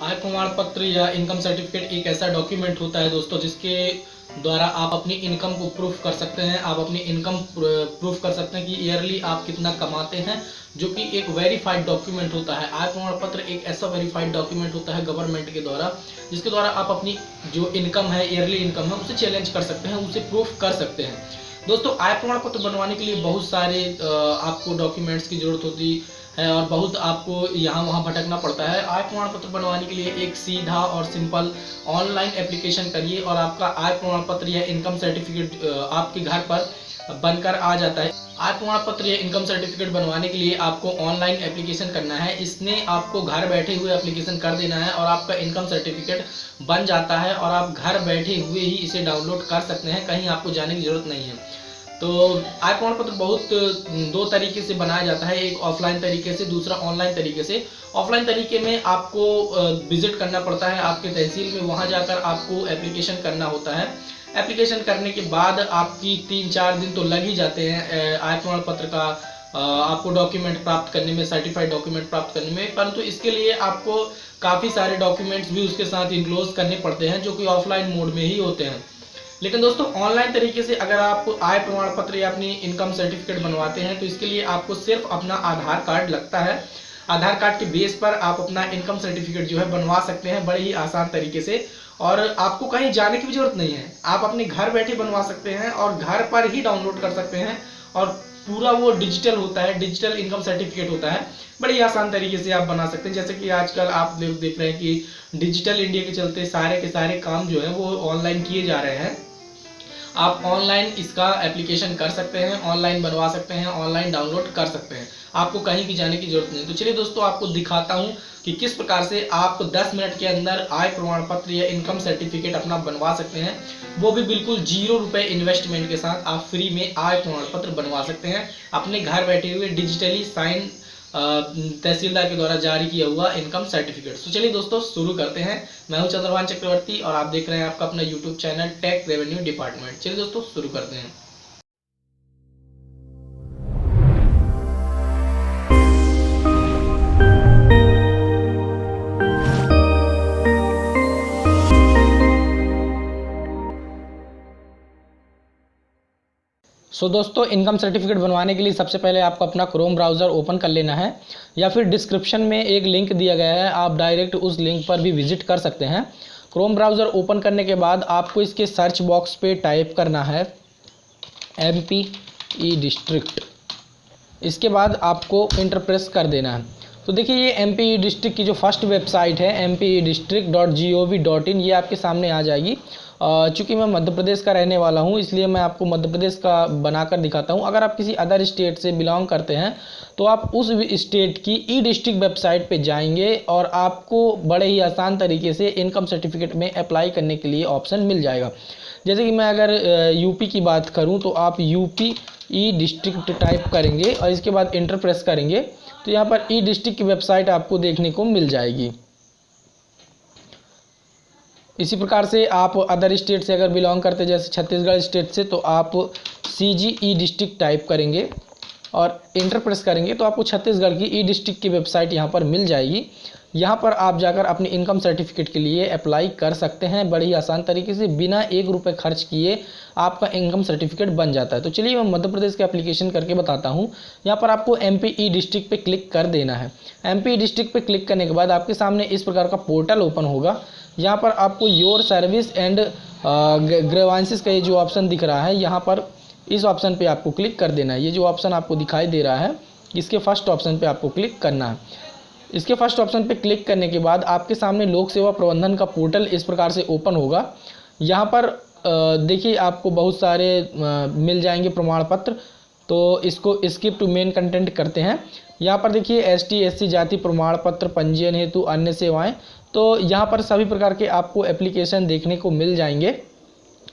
आय प्रमाण पत्र या इनकम सर्टिफिकेट एक ऐसा डॉक्यूमेंट होता है दोस्तों, जिसके द्वारा आप अपनी इनकम को प्रूफ कर सकते हैं। आप अपनी इनकम प्रूफ कर सकते हैं कि ईयरली आप कितना कमाते हैं, जो कि एक वेरीफाइड डॉक्यूमेंट होता है। आय प्रमाण पत्र एक ऐसा वेरीफाइड डॉक्यूमेंट होता है गवर्नमेंट के द्वारा, जिसके द्वारा आप अपनी जो इनकम है, ईयरली इनकम है, उसे चैलेंज कर सकते हैं, उसे प्रूफ कर सकते हैं। दोस्तों, आय प्रमाण पत्र बनवाने के लिए बहुत सारे आपको डॉक्यूमेंट्स की जरूरत होती है और बहुत आपको यहाँ वहाँ भटकना पड़ता है। आय प्रमाण पत्र बनवाने के लिए एक सीधा और सिंपल ऑनलाइन एप्लीकेशन करिए और आपका आय प्रमाण पत्र या इनकम सर्टिफिकेट आपके घर पर बनकर आ जाता है। आय प्रमाण पत्र या इनकम सर्टिफिकेट बनवाने के लिए आपको ऑनलाइन एप्लीकेशन करना है। इसने आपको घर बैठे हुए एप्लीकेशन कर देना है और आपका इनकम सर्टिफिकेट बन जाता है और आप घर बैठे हुए ही इसे डाउनलोड कर सकते हैं, कहीं आपको जाने की जरूरत नहीं है। तो आय प्रमाण पत्र बहुत दो तरीके से बनाया जाता है, एक ऑफलाइन तरीके से, दूसरा ऑनलाइन तरीके से। ऑफलाइन तरीके में आपको विजिट करना पड़ता है आपके तहसील में, वहां जाकर आपको एप्लीकेशन करना होता है। एप्लीकेशन करने के बाद आपकी 3-4 दिन तो लग ही जाते हैं आय प्रमाण पत्र का आपको डॉक्यूमेंट प्राप्त करने में, सर्टिफाइड डॉक्यूमेंट प्राप्त करने में। परंतु इसके लिए आपको काफ़ी सारे डॉक्यूमेंट्स भी उसके साथ इंक्लोज करने पड़ते हैं, जो कि ऑफलाइन मोड में ही होते हैं। लेकिन दोस्तों, ऑनलाइन तरीके से अगर आप आय प्रमाण पत्र या अपनी इनकम सर्टिफिकेट बनवाते हैं, तो इसके लिए आपको सिर्फ अपना आधार कार्ड लगता है। आधार कार्ड के बेस पर आप अपना इनकम सर्टिफिकेट जो है बनवा सकते हैं बड़े ही आसान तरीके से, और आपको कहीं जाने की भी जरूरत नहीं है। आप अपने घर बैठे बनवा सकते हैं और घर पर ही डाउनलोड कर सकते हैं, और पूरा वो डिजिटल होता है, डिजिटल इनकम सर्टिफिकेट होता है। बड़ी आसान तरीके से आप बना सकते हैं। जैसे कि आजकल आप देख रहे हैं कि डिजिटल इंडिया के चलते सारे के सारे काम जो है वो ऑनलाइन किए जा रहे हैं। आप ऑनलाइन इसका एप्लीकेशन कर सकते हैं, ऑनलाइन बनवा सकते हैं, ऑनलाइन डाउनलोड कर सकते हैं, आपको कहीं भी जाने की जरूरत नहीं। तो चलिए दोस्तों, आपको दिखाता हूं कि किस प्रकार से आप 10 मिनट के अंदर आय प्रमाण पत्र या इनकम सर्टिफिकेट अपना बनवा सकते हैं, वो भी बिल्कुल 0 रुपए इन्वेस्टमेंट के साथ आप फ्री में आय प्रमाण पत्र बनवा सकते हैं अपने घर बैठे हुए, डिजिटली साइन तहसीलदार के द्वारा जारी किया हुआ इनकम सर्टिफिकेट। तो चलिए दोस्तों, शुरू करते हैं। मैं हूं चंद्रभान चक्रवर्ती और आप देख रहे हैं आपका अपना YouTube channel Tech Revenue Department. चलिए दोस्तों, शुरू करते हैं। दोस्तों, इनकम सर्टिफिकेट बनवाने के लिए सबसे पहले आपको अपना क्रोम ब्राउज़र ओपन कर लेना है, या फिर डिस्क्रिप्शन में एक लिंक दिया गया है, आप डायरेक्ट उस लिंक पर भी विजिट कर सकते हैं। क्रोम ब्राउज़र ओपन करने के बाद आपको इसके सर्च बॉक्स पे टाइप करना है MP ई डिस्ट्रिक्ट। इसके बाद आपको इंटर प्रेस कर देना है। तो देखिए, ये MP ई डिस्ट्रिक्ट की जो फर्स्ट वेबसाइट है mpidistrict.gov.in, ये आपके सामने आ जाएगी। चूँकि मैं मध्य प्रदेश का रहने वाला हूँ, इसलिए मैं आपको मध्य प्रदेश का बनाकर दिखाता हूँ। अगर आप किसी अदर स्टेट से बिलोंग करते हैं तो आप उस स्टेट की ई डिस्ट्रिक्ट वेबसाइट पे जाएंगे और आपको बड़े ही आसान तरीके से इनकम सर्टिफिकेट में अप्लाई करने के लिए ऑप्शन मिल जाएगा। जैसे कि मैं अगर यूपी की बात करूँ तो आप यूपी ई डिस्ट्रिक्ट टाइप करेंगे और इसके बाद इंटर प्रेस करेंगे, तो यहाँ पर ई डिस्ट्रिक्ट की वेबसाइट आपको देखने को मिल जाएगी। इसी प्रकार से आप अदर स्टेट से अगर बिलोंग करते, जैसे छत्तीसगढ़ स्टेट से, तो आप CG ई डिस्ट्रिक्ट टाइप करेंगे और इंटर प्रेस करेंगे, तो आपको छत्तीसगढ़ की ई डिस्ट्रिक्ट की वेबसाइट यहाँ पर मिल जाएगी। यहाँ पर आप जाकर अपने इनकम सर्टिफिकेट के लिए अप्लाई कर सकते हैं बड़ी ही आसान तरीके से, बिना 1 रुपये खर्च किए आपका इनकम सर्टिफिकेट बन जाता है। तो चलिए मैं मध्य प्रदेश के एप्लीकेशन करके बताता हूँ। यहाँ पर आपको MP ई डिस्ट्रिक्ट पे क्लिक कर देना है। MP ई डिस्ट्रिक्ट पे क्लिक करने के बाद आपके सामने इस प्रकार का पोर्टल ओपन होगा। यहाँ पर आपको योर सर्विस एंड ग्रीवेंसेस का ये जो ऑप्शन दिख रहा है, यहाँ पर इस ऑप्शन पे आपको क्लिक कर देना है। ये जो ऑप्शन आपको दिखाई दे रहा है, इसके फर्स्ट ऑप्शन पे आपको क्लिक करना है। इसके फर्स्ट ऑप्शन पे क्लिक करने के बाद आपके सामने लोक सेवा प्रबंधन का पोर्टल इस प्रकार से ओपन होगा। यहाँ पर देखिए, आपको बहुत सारे मिल जाएंगे प्रमाण पत्र, तो इसको स्किप टू मेन कंटेंट करते हैं। यहाँ पर देखिए ST SC जाति प्रमाण पत्र, पंजीयन हेतु अन्य सेवाएं, तो यहाँ पर सभी प्रकार के आपको एप्लीकेशन देखने को मिल जाएंगे।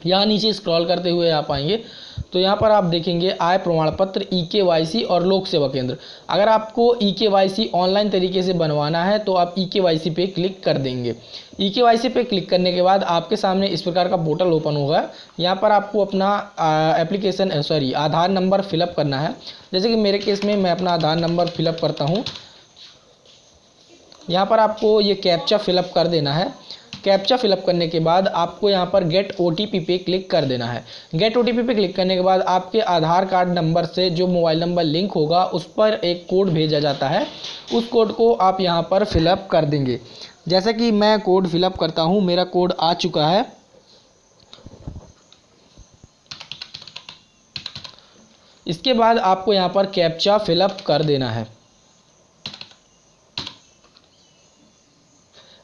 यहाँ नीचे स्क्रॉल करते हुए आप आएंगे तो यहाँ पर आप देखेंगे आय प्रमाण पत्र, EKYC और लोक सेवा केंद्र। अगर आपको EKYC ऑनलाइन तरीके से बनवाना है तो आप EKYC पे क्लिक कर देंगे। EKYC पे क्लिक करने के बाद आपके सामने इस प्रकार का पोर्टल ओपन होगा। यहाँ पर आपको अपना आधार नंबर फिलअप करना है। जैसे कि मेरे केस में मैं अपना आधार नंबर फिलअप करता हूँ। यहाँ पर आपको ये कैप्चा फिलअप कर देना है। कैप्चा फिलअप करने के बाद आपको यहाँ पर गेट OTP पे क्लिक कर देना है। गेट OTP पे क्लिक करने के बाद आपके आधार कार्ड नंबर से जो मोबाइल नंबर लिंक होगा उस पर एक कोड भेजा जाता है। उस कोड को आप यहाँ पर फिलअप कर देंगे। जैसे कि मैं कोड फिलअप करता हूँ, मेरा कोड आ चुका है। इसके बाद आपको यहाँ पर कैप्चा फिलअप कर देना है।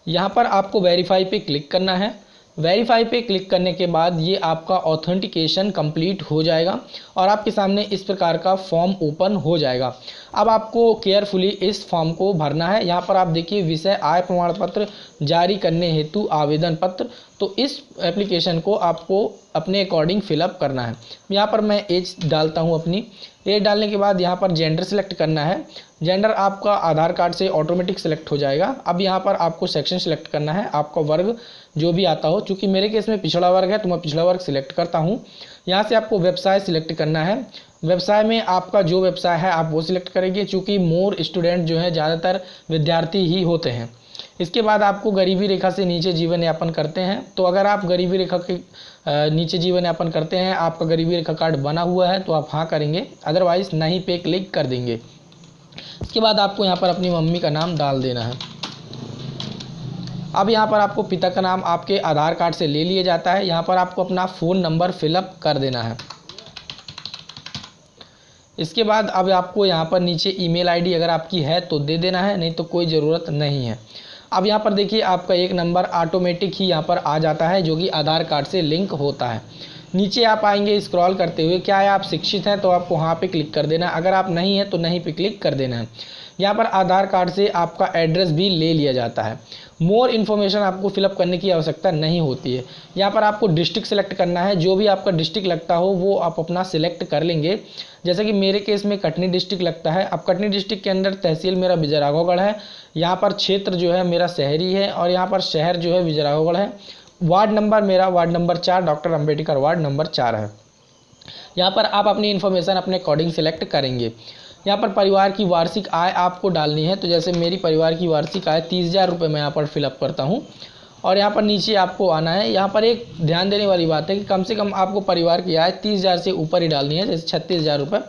यहाँ पर आपको वेरीफाई पे क्लिक करना है। वेरीफाई पे क्लिक करने के बाद ये आपका ऑथेंटिकेशन कंप्लीट हो जाएगा और आपके सामने इस प्रकार का फॉर्म ओपन हो जाएगा। अब आपको केयरफुली इस फॉर्म को भरना है। यहाँ पर आप देखिए विषय आय प्रमाण पत्र जारी करने हेतु आवेदन पत्र। तो इस एप्लीकेशन को आपको अपने अकॉर्डिंग फिलअप करना है। यहाँ पर मैं एज डालता हूँ अपनी। एज डालने के बाद यहाँ पर जेंडर सेलेक्ट करना है। जेंडर आपका आधार कार्ड से ऑटोमेटिक सेलेक्ट हो जाएगा। अब यहाँ पर आपको सेक्शन सेलेक्ट करना है, आपका वर्ग जो भी आता हो। चूँकि मेरे केस में पिछड़ा वर्ग है तो मैं पिछड़ा वर्ग सिलेक्ट करता हूँ। यहाँ से आपको व्यवसाय सिलेक्ट करना है। व्यवसाय में आपका जो व्यवसाय है आप वो सिलेक्ट करेंगे, चूँकि मोर स्टूडेंट जो है ज़्यादातर विद्यार्थी ही होते हैं। इसके बाद आपको गरीबी रेखा से नीचे जीवन यापन करते हैं। तो अगर आप गरीबी रेखा के नीचे जीवन यापन करते हैं, आपका गरीबी रेखा कार्ड बना हुआ है तो आप हाँ करेंगे, अदरवाइज़ नहीं पे क्लिक कर देंगे। इसके बाद आपको यहाँ पर अपनी मम्मी का नाम डाल देना है। अब यहाँ पर आपको पिता का नाम आपके आधार कार्ड से ले लिया जाता है। यहाँ पर आपको अपना फ़ोन नंबर फिलअप कर देना है। इसके बाद अब आपको यहाँ पर नीचे ईमेल आईडी अगर आपकी है तो दे देना है, नहीं तो कोई ज़रूरत नहीं है। अब यहाँ पर देखिए आपका एक नंबर ऑटोमेटिक ही यहाँ पर आ जाता है जो कि आधार कार्ड से लिंक होता है। नीचे आप आएंगे स्क्रॉल करते हुए, क्या है आप शिक्षित हैं तो आपको हाँ पे क्लिक कर देना है, अगर आप नहीं हैं तो नहीं पे क्लिक कर देना है। यहाँ पर आधार कार्ड से आपका एड्रेस भी ले लिया जाता है। मोर इन्फॉर्मेशन आपको फिलअप करने की आवश्यकता नहीं होती है। यहाँ पर आपको डिस्ट्रिक्ट सेलेक्ट करना है, जो भी आपका डिस्ट्रिक्ट लगता हो वो आप अपना सिलेक्ट कर लेंगे। जैसे कि मेरे केस में कटनी डिस्ट्रिक्ट लगता है। अब कटनी डिस्ट्रिक्ट के अंदर तहसील मेरा विजयराघवगढ़ है, यहाँ पर क्षेत्र जो है मेरा शहरी है और यहाँ पर शहर जो है विजयराघवगढ़ है। वार्ड नंबर मेरा ward number 4 doctor Ambedkar ward number 4 है। यहाँ पर आप अपनी इन्फॉर्मेशन अपने अकॉर्डिंग सेलेक्ट करेंगे। यहाँ पर परिवार की वार्षिक आय आपको डालनी है। तो जैसे मेरी परिवार की वार्षिक आय 30,000 रुपये मैं यहाँ पर फिलअप करता हूँ और यहाँ पर नीचे आपको आना है। यहाँ पर एक ध्यान देने वाली बात है कि कम से कम आपको परिवार की आय 30,000 से ऊपर ही डालनी है, जैसे 36,000 रुपये,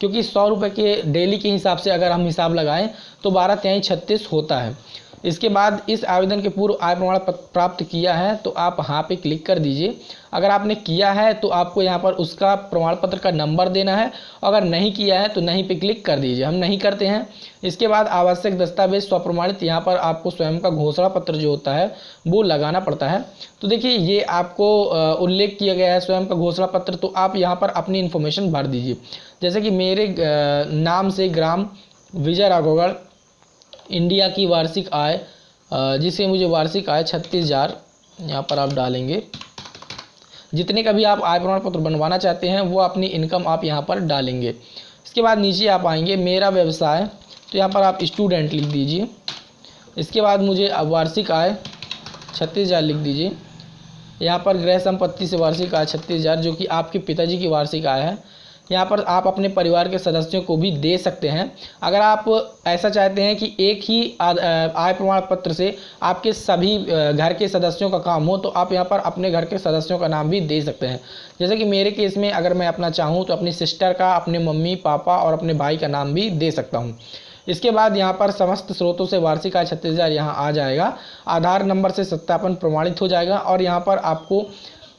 क्योंकि 100 रुपये के डेली के हिसाब से अगर हम हिसाब लगाएं तो 12 तिहाई 36 होता है। इसके बाद इस आवेदन के पूर्व आय प्रमाण पत्र प्राप्त किया है तो आप हाँ पे क्लिक कर दीजिए। अगर आपने किया है तो आपको यहाँ पर उसका प्रमाण पत्र का नंबर देना है, अगर नहीं किया है तो नहीं पे क्लिक कर दीजिए। हम नहीं करते हैं। इसके बाद आवश्यक दस्तावेज स्वप्रमाणित, यहाँ पर आपको स्वयं का घोषणा पत्र जो होता है वो लगाना पड़ता है। तो देखिए ये आपको उल्लेख किया गया है स्वयं का घोषणा पत्र, तो आप यहाँ पर अपनी इन्फॉर्मेशन भर दीजिए। जैसे कि मेरे नाम से ग्राम विजयराघवगढ़, इंडिया की वार्षिक आय जिससे मुझे वार्षिक आय 36,000 यहाँ पर आप डालेंगे। जितने का भी आप आय प्रमाण पत्र बनवाना चाहते हैं वो अपनी इनकम आप यहाँ पर डालेंगे। इसके बाद नीचे आप आएंगे मेरा व्यवसाय, तो यहाँ पर आप स्टूडेंट लिख दीजिए। इसके बाद मुझे वार्षिक आय 36,000 लिख दीजिए। यहाँ पर गृह संपत्ति से वार्षिक आय 36,000 जो कि आपके पिताजी की वार्षिक आय है। यहाँ पर आप अपने परिवार के सदस्यों को भी दे सकते हैं। अगर आप ऐसा चाहते हैं कि एक ही आय प्रमाण पत्र से आपके सभी घर के सदस्यों का काम हो तो आप यहाँ पर अपने घर के सदस्यों का नाम भी दे सकते हैं। जैसे कि मेरे केस में अगर मैं अपना चाहूँ तो अपनी सिस्टर का, अपने मम्मी पापा और अपने भाई का नाम भी दे सकता हूँ। इसके बाद यहाँ पर समस्त स्रोतों से वार्षिक आय 36,000 यहाँ आ जाएगा। आधार नंबर से सत्यापन प्रमाणित हो जाएगा और यहाँ पर आपको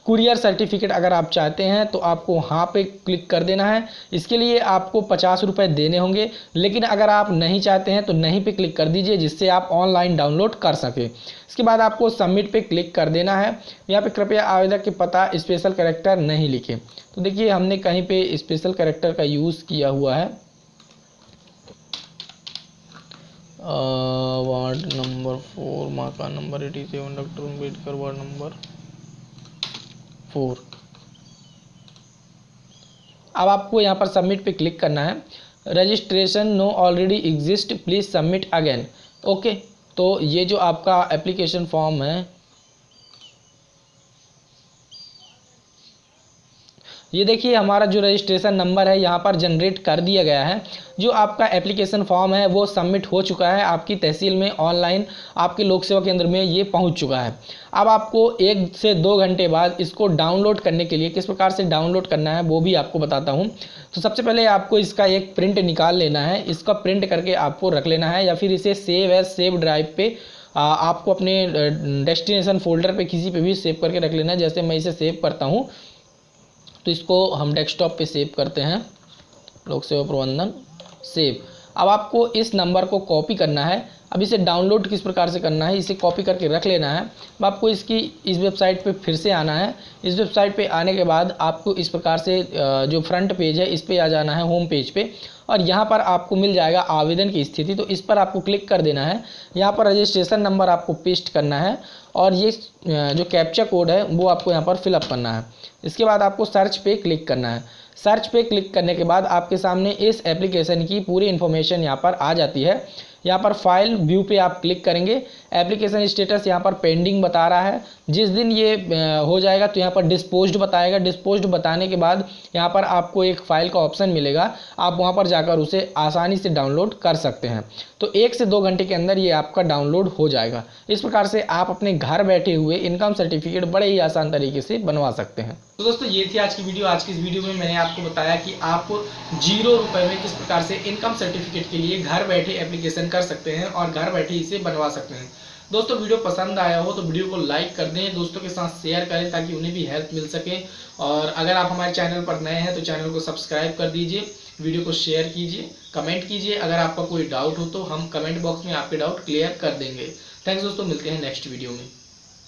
कुरियर सर्टिफिकेट अगर आप चाहते हैं तो आपको हाँ पे क्लिक कर देना है। इसके लिए आपको 50 रुपये देने होंगे, लेकिन अगर आप नहीं चाहते हैं तो नहीं पे क्लिक कर दीजिए, जिससे आप ऑनलाइन डाउनलोड कर सकें। इसके बाद आपको सबमिट पे क्लिक कर देना है। यहाँ पे कृपया आवेदक के पता स्पेशल कैरेक्टर नहीं लिखें। तो देखिए हमने कहीं पे स्पेशल कैरेक्टर का यूज़ किया हुआ है। वार्ड नंबर 4 मकान number 87 doctor Ambedkar ward number 4। अब आपको यहाँ पर सबमिट पे क्लिक करना है। Registration know already exist please submit again. Okay, तो ये जो आपका एप्लीकेशन फॉर्म है ये देखिए हमारा जो रजिस्ट्रेशन नंबर है यहाँ पर जनरेट कर दिया गया है। जो आपका एप्लीकेशन फॉर्म है वो सबमिट हो चुका है आपकी तहसील में, ऑनलाइन आपके लोक सेवा केंद्र में ये पहुँच चुका है। अब आपको 1 से 2 घंटे बाद इसको डाउनलोड करने के लिए किस प्रकार से डाउनलोड करना है वो भी आपको बताता हूँ। तो सबसे पहले आपको इसका एक प्रिंट निकाल लेना है, इसका प्रिंट करके आपको रख लेना है, या फिर इसे सेव ड्राइव पे आपको अपने डेस्टिनेशन फोल्डर पे किसी पे भी सेव करके रख लेना है। जैसे मैं इसे सेव करता हूँ तो इसको हम डेस्कटॉप पे सेव करते हैं, लोक सेवा प्रबंधन सेव। अब आपको इस नंबर को कॉपी करना है। अब इसे डाउनलोड किस प्रकार से करना है, इसे कॉपी करके रख लेना है। अब आपको इस वेबसाइट पे फिर से आना है। इस वेबसाइट पे आने के बाद आपको इस प्रकार से जो फ्रंट पेज है इस पे आ जाना है, होम पेज पे, और यहाँ पर आपको मिल जाएगा आवेदन की स्थिति। तो इस पर आपको क्लिक कर देना है। यहाँ पर रजिस्ट्रेशन नंबर आपको पेस्ट करना है और ये जो कैप्चा कोड है वो आपको यहाँ पर फिलअप करना है। इसके बाद आपको सर्च पे क्लिक करना है। सर्च पे क्लिक करने के बाद आपके सामने इस एप्लीकेशन की पूरी इन्फॉर्मेशन यहाँ पर आ जाती है। यहाँ पर फाइल व्यू पे आप क्लिक करेंगे। एप्लीकेशन स्टेटस यहाँ पर पेंडिंग बता रहा है। जिस दिन ये हो जाएगा तो यहाँ पर डिस्पोज्ड बताएगा। डिस्पोज्ड बताने के बाद यहाँ पर आपको एक फ़ाइल का ऑप्शन मिलेगा, आप वहाँ पर जाकर उसे आसानी से डाउनलोड कर सकते हैं। तो 1 से 2 घंटे के अंदर ये आपका डाउनलोड हो जाएगा। इस प्रकार से आप अपने घर बैठे हुए इनकम सर्टिफिकेट बड़े ही आसान तरीके से बनवा सकते हैं। तो दोस्तों ये थी आज की वीडियो। आज की इस वीडियो में मैंने आपको बताया कि आप 0 रुपए में किस प्रकार से इनकम सर्टिफिकेट के लिए घर बैठे एप्लीकेशन कर सकते हैं और घर बैठे इसे बनवा सकते हैं। दोस्तों वीडियो पसंद आया हो तो वीडियो को लाइक कर दें, दोस्तों के साथ शेयर करें ताकि उन्हें भी हेल्प मिल सके। और अगर आप हमारे चैनल पर नए हैं तो चैनल को सब्सक्राइब कर दीजिए, वीडियो को शेयर कीजिए, कमेंट कीजिए। अगर आपका कोई डाउट हो तो हम कमेंट बॉक्स में आपके डाउट क्लियर कर देंगे। थैंक्स दोस्तों, मिलते हैं नेक्स्ट वीडियो में।